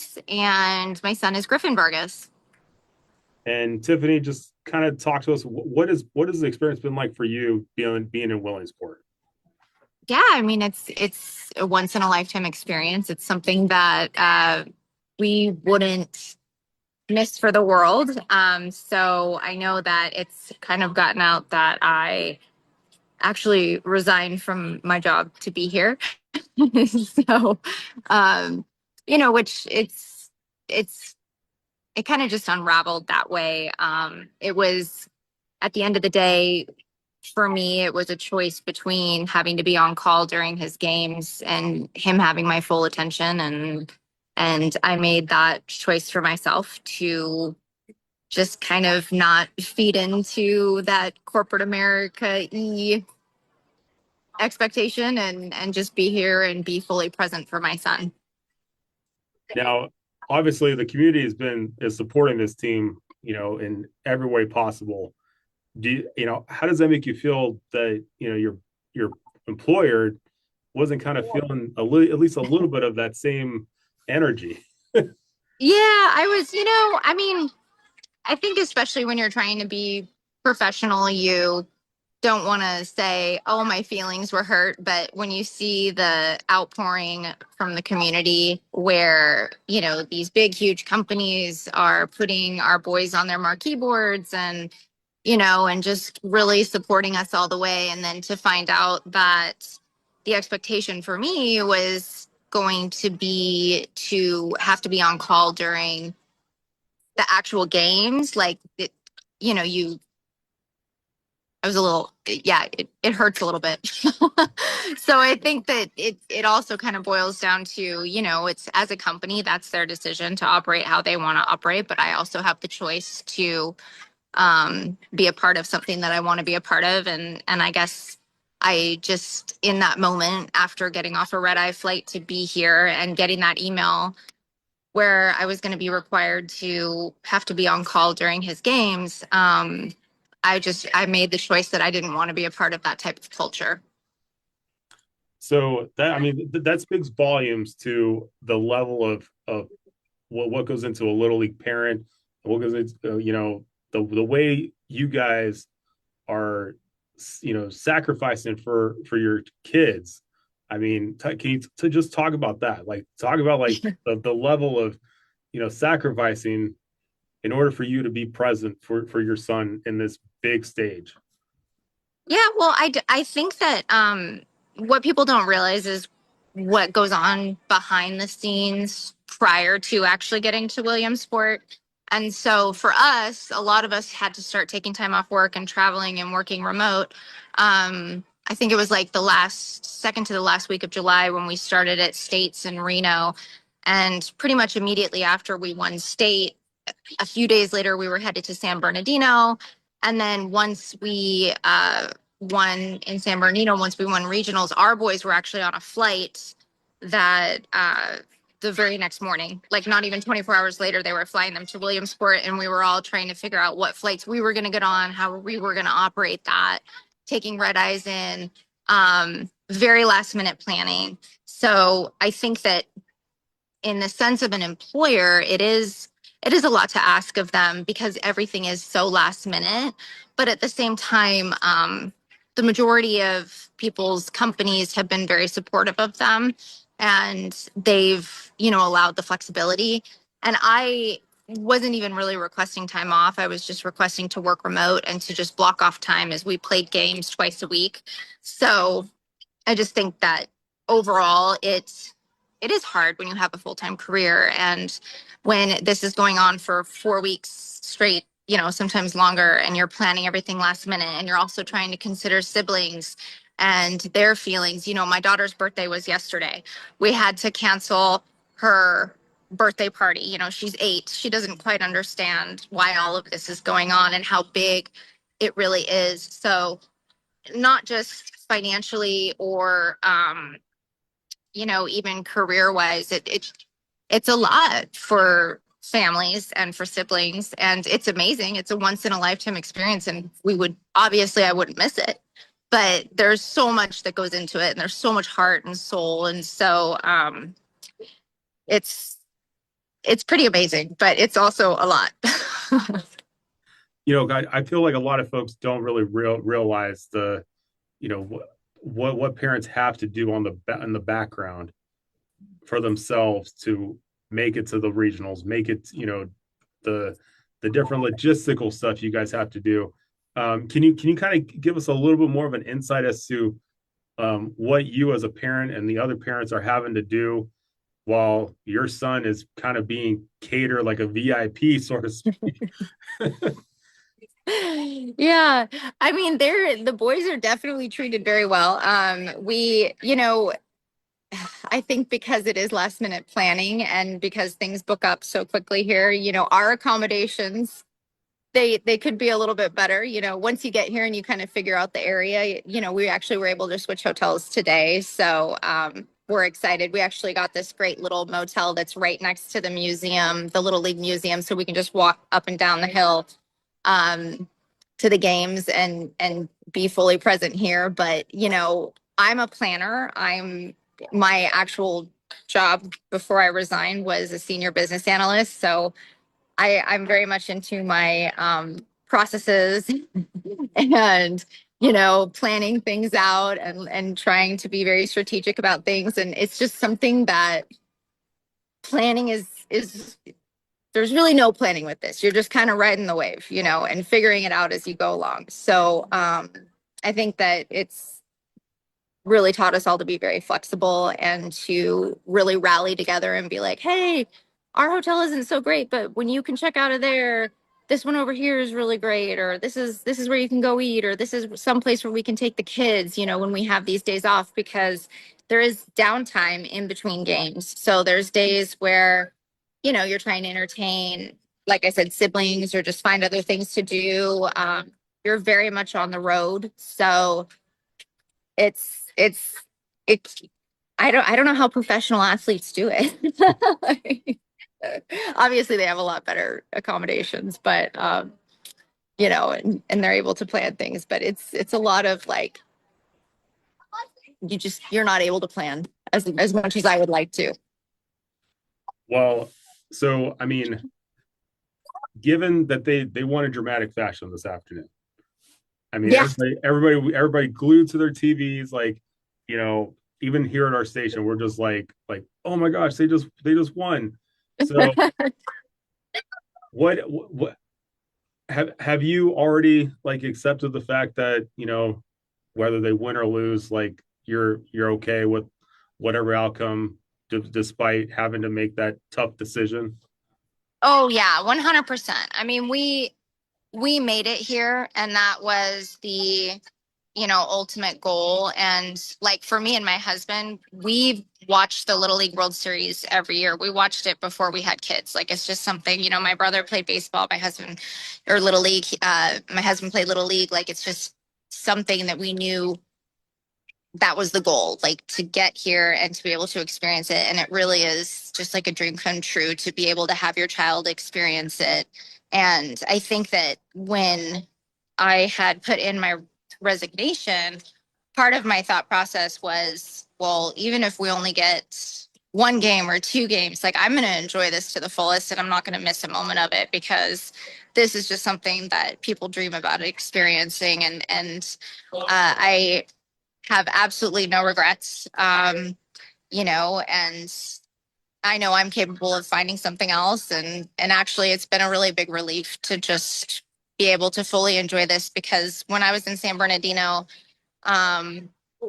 Vargas, and my son is Griffin Vargas. And Tiffany, just kind of talk to us. What has the experience been like for you being in Williamsport? Yeah, I mean it's a once in a lifetime experience. It's something that we wouldn't miss for the world. So I know that it's kind of gotten out that I actually resigned from my job to be here. So, um, which it's it kind of just unraveled that way. It was at the end of the day, for me, it was a choice between having to be on call during his games and him having my full attention, and I made that choice for myself to just kind of not feed into that corporate America expectation and just be here and be fully present for my son. Now, obviously, the community is supporting this team, in every way possible. How does that make you feel that your employer wasn't kind of feeling at least a little bit of that same energy? Yeah, I was, I mean, I think especially when you're trying to be professional, you don't want to say, oh, my feelings were hurt. But when you see the outpouring from the community where, these big, huge companies are putting our boys on their marquee boards and just really supporting us all the way. And then to find out that the expectation for me was going to be to have to be on call during the actual games, like, you know, you I was a little, yeah, it hurts a little bit. So I think that it also kind of boils down to, it's as a company, that's their decision to operate how they want to operate. But I also have the choice to be a part of something that I want to be a part of. And I guess I just, in that moment, after getting off a red eye flight to be here and getting that email where I was going to be required to have to be on call during his games, I made the choice that I didn't want to be a part of that type of culture. So that I mean that speaks volumes to the level of what goes into a little league parent, what goes into the way you guys are sacrificing for your kids. I mean, can you to just talk about that? Like talk about like the level of sacrificing in order for you to be present for your son in this big stage. Yeah, well, I think that what people don't realize is what goes on behind the scenes prior to actually getting to Williamsport. And so for us, a lot of us had to start taking time off work and traveling and working remote. I think it was like second to the last week of July when we started at States in Reno. And pretty much immediately after we won state, a few days later, we were headed to San Bernardino. And then once we won in San Bernardino, once we won regionals, our boys were actually on a flight that the very next morning, like not even 24 hours later, they were flying them to Williamsport. And we were all trying to figure out what flights we were going to get on, how we were going to operate that, taking red eyes in, very last minute planning. So I think that in the sense of an employer, it is a lot to ask of them because everything is so last minute. But at the same time, the majority of people's companies have been very supportive of them, and they've allowed the flexibility. And I wasn't even really requesting time off. I was just requesting to work remote and to just block off time as we played games twice a week. So I just think that overall it is hard when you have a full-time career and when this is going on for 4 weeks straight, sometimes longer, and you're planning everything last minute and you're also trying to consider siblings and their feelings. My daughter's birthday was yesterday. We had to cancel her birthday party. She's 8. She doesn't quite understand why all of this is going on and how big it really is. So not just financially or even career wise, it's a lot for families and for siblings, and it's amazing. It's a once in a lifetime experience, and I wouldn't miss it. But there's so much that goes into it, and there's so much heart and soul, and so it's it's pretty amazing, but it's also a lot. I feel like a lot of folks don't really realize what parents have to do in the background for themselves to make it to the regionals, make it, the different logistical stuff you guys have to do. Can you kind of give us a little bit more of an insight as to what you as a parent and the other parents are having to do while your son is kind of being catered like a VIP, sort of speak? Yeah, I mean, the boys are definitely treated very well. I think because it is last minute planning and because things book up so quickly here, our accommodations they could be a little bit better. Once you get here and you kind of figure out the area, we actually were able to switch hotels today. So we're excited. We actually got this great little motel that's right next to the museum, the Little League Museum, so we can just walk up and down the hill um, to the games and be fully present here. But I'm a planner. My actual job before I resigned was a senior business analyst. So I'm very much into my processes and planning things out and trying to be very strategic about things. And it's just something that planning is there's really no planning with this. You're just kind of riding the wave, and figuring it out as you go along. So I think that it's really taught us all to be very flexible and to really rally together and be like, hey, our hotel isn't so great, but when you can check out of there, this one over here is really great, or this is where you can go eat, or this is someplace where we can take the kids, when we have these days off, because there is downtime in between games. So there's days where, you're trying to entertain, like I said, siblings or just find other things to do. You're very much on the road. So it's it's I don't know how professional athletes do it. Obviously they have a lot better accommodations, but and they're able to plan things, but it's a lot of like you're not able to plan as much as I would like to. Well, so I mean, given that they won a dramatic fashion this afternoon, I mean, Yeah. everybody glued to their TVs, like, even here at our station, we're just like, oh my gosh, they just won. So what have you already like accepted the fact that, whether they win or lose, like you're okay with whatever outcome, despite having to make that tough decision? Oh yeah, 100%. I mean, we made it here, and that was the ultimate goal. And like for me and my husband, we've watched the Little League World Series every year. We watched it before we had kids. Like it's just something, my brother played baseball, my husband, or Little League, my husband played Little League. Like it's just something that we knew that was the goal, like to get here and to be able to experience it. And it really is just like a dream come true to be able to have your child experience it. And I think that when I had put in my resignation, part of my thought process was, well, even if we only get one game or two games, like I'm going to enjoy this to the fullest and I'm not going to miss a moment of it, because this is just something that people dream about experiencing. And I have absolutely no regrets. And I know I'm capable of finding something else. And actually it's been a really big relief to just be able to fully enjoy this, because when I was in San Bernardino, um,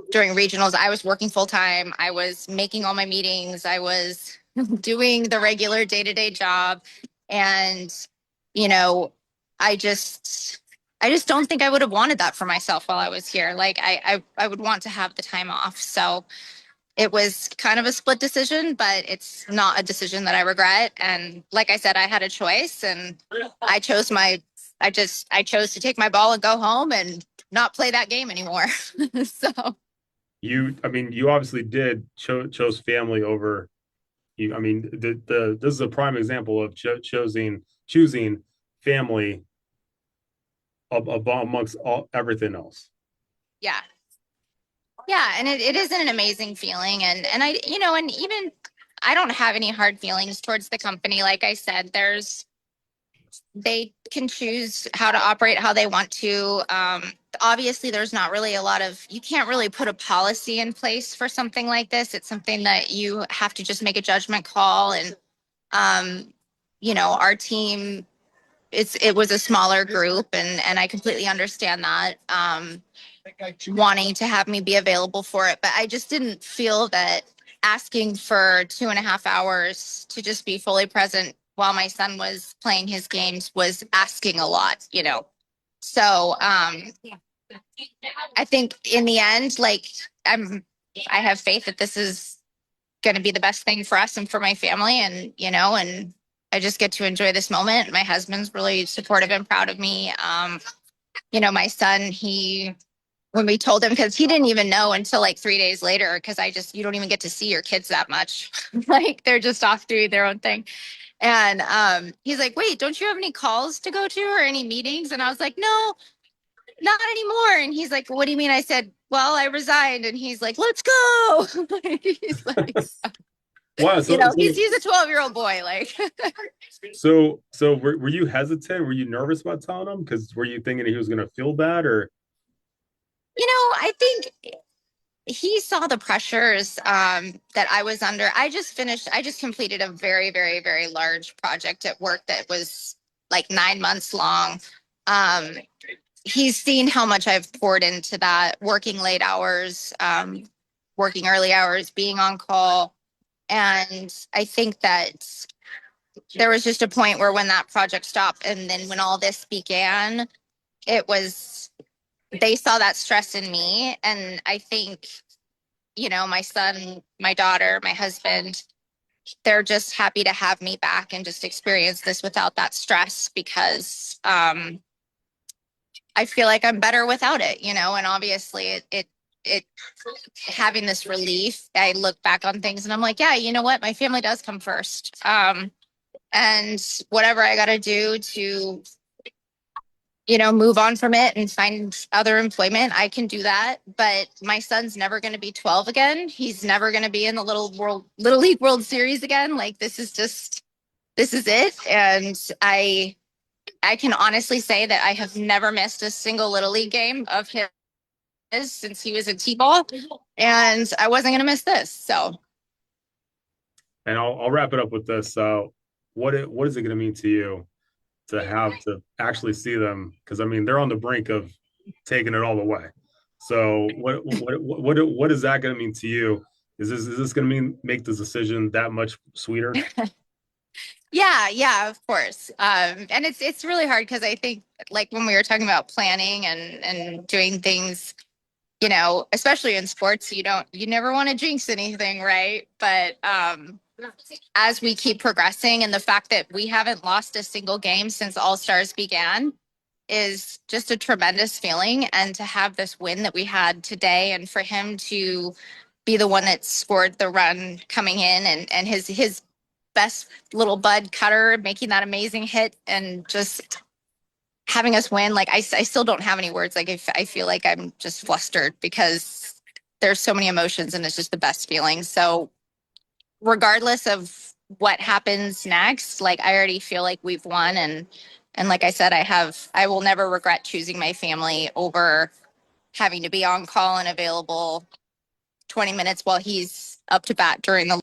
during regionals, I was working full time. I was making all my meetings. I was doing the regular day-to-day job. And, you know, I just I just don't think I would have wanted that for myself while I was here. Like I would want to have the time off. So it was kind of a split decision, but it's not a decision that I regret. And like I said, I had a choice, and I chose my I chose to take my ball and go home and not play that game anymore. So I mean, you obviously did chose family over you. I mean, the this is a prime example of choosing family amongst everything else. yeah. Yeah, and it is an amazing feeling. And I, and even I don't have any hard feelings towards the company. Like I said, they can choose how to operate how they want to. Obviously, there's not really a lot of, you can't really put a policy in place for something like this. It's something that you have to just make a judgment call. And, um, our team, it was a smaller group, and I completely understand that. Wanting to have me be available for it, but I just didn't feel that asking for 2.5 hours to just be fully present while my son was playing his games was asking a lot. So I think in the end, like I have faith that this is going to be the best thing for us and for my family, and I just get to enjoy this moment. My husband's really supportive and proud of me. My son, when we told him, because he didn't even know until like 3 days later, because you don't even get to see your kids that much. Like they're just off doing their own thing. And he's like, wait, don't you have any calls to go to or any meetings? And I was like, no, not anymore. And he's like, what do you mean? I said, well, I resigned. And he's like, let's go. He's like, Wow. he's a 12-year-old boy. Like, So were you hesitant? Were you nervous about telling him? Because were you thinking he was going to feel bad or? I think he saw the pressures that I was under. I just completed a very, very, very large project at work that was like 9 months long. Um, he's seen how much I've poured into that, working late hours, working early hours, being on call. And I think that there was just a point where when that project stopped and then when all this began, it was, they saw that stress in me. And I think, my son, my daughter, my husband, they're just happy to have me back and just experience this without that stress because I feel like I'm better without it. And obviously it having this relief, I look back on things and I'm like, yeah, you know what? My family does come first. And whatever I got to do to, move on from it and find other employment, I can do that. But my son's never going to be 12 again. He's never going to be in the Little League World Series again. Like this is it. And I can honestly say that I have never missed a single Little League game of his since he was in T-ball, and I wasn't going to miss this. So, And I'll wrap it up with this. What is it going to mean to you to have to actually see them? Because I mean, they're on the brink of taking it all the way. So what is that going to mean to you? Is this going to make the decision that much sweeter? yeah, of course. And it's really hard because I think like when we were talking about planning and doing things, especially in sports, you never want to jinx anything, right? But as we keep progressing and the fact that we haven't lost a single game since All Stars began is just a tremendous feeling. And to have this win that we had today and for him to be the one that scored the run coming in and his best little bud Cutter making that amazing hit and just having us win. Like I still don't have any words. Like I feel like I'm just flustered because there's so many emotions and it's just the best feeling. So regardless of what happens next, like I already feel like we've won. And like I said, I will never regret choosing my family over having to be on call and available 20 minutes while he's up to bat during the